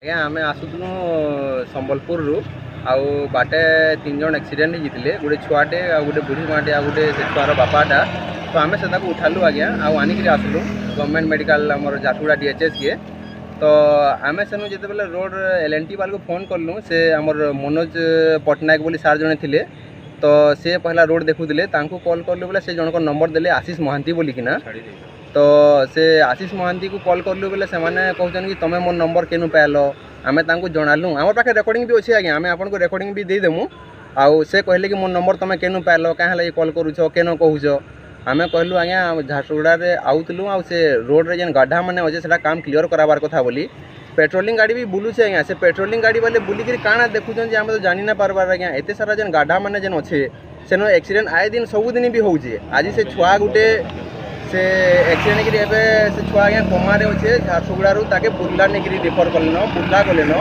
ଆଜ୍ଞା ଆମେ ଆସୁଥିଲୁ ସମ୍ବଲପୁରରୁ ଆଉ ବାଟେ 3 ଜଣ ଆକ୍ସିଡେଣ୍ଟ ହେଇଯାଇଥିଲେ ଗୋଟେ ଛୁଆଟେ ଆଉ ଗୋଟେ ବୁଢ଼ୀ ମାଆଟେ ଆଉ ଗୋଟେ ସେ ଛୁଆର ବାପାଟା ତ ଆମେ ସେଟାକୁ ଉଠାଲୁ ଆଜ୍ଞା ଆଉ ଆଣିକିରି ଆସିଲୁ ଗଭର୍ଣ୍ଣମେଣ୍ଟ ମେଡ଼ିକାଲ ଆମର ଝାରସୁଗୁଡ଼ା DHSକେ ତ ଆମେ ସେନୁ ଯେତେବେଳେ ରୋଡ଼ LNT ବାଲାକୁ ଫୋନ୍ କଲୁ ସେ ଆମର ମନୋଜ ପଟ୍ଟନାୟକ ବୋଲି ସାର୍ ଜଣେ ଥିଲେ ତ ସେ ପହଲା ରୋଡ଼ ଦେଖୁଥିଲେ ତାଙ୍କୁ କଲ୍ କଲୁ ବୋଲେ ସେ ଜଣଙ୍କ ନମ୍ବର ଦେଲେ ଆଶିଷ ମହାନ୍ତି ବୋଲିକିନା तो से आशीष महांती को कॉल करलु बोले से कहते कि तुम मोर नंबर केनु पाइल आम जनालु आम पाखे रेकर्डिंग भी अच्छे आज्ञा आम आपको रेकर्डिंग भी देदेमु आउ से कहले कि मोर नंबर तुम केनु पाइल क्या कॉल करुच केन कहूच आम कहलु आज्ञा झारसुगुड़े आउलु आ से रोड रे जेन गड्ढा मैंने अच्छे से काम क्लीयर कराबार कथा बोली पेट्रोलिंग गाड़ी भी बुलूचे आज्ञा से पेट्रोलिंग गाड़ी वाले बुलिक काଣା देखुन आम तो जानी ना पारबार आज्ञा एत सारा जेन गड्ढा मैंने जेन अच्छे सेन एक्सीडेंट आए दिन सबुदिन भी होचे आज से छुआ गुटे से एक्सीडेंट कि से छुआ आज्ञा कोमारे अच्छे झारसुगुड़ू ताके बुर्ला नहीं रिफर कलेन बुर्ला गलेन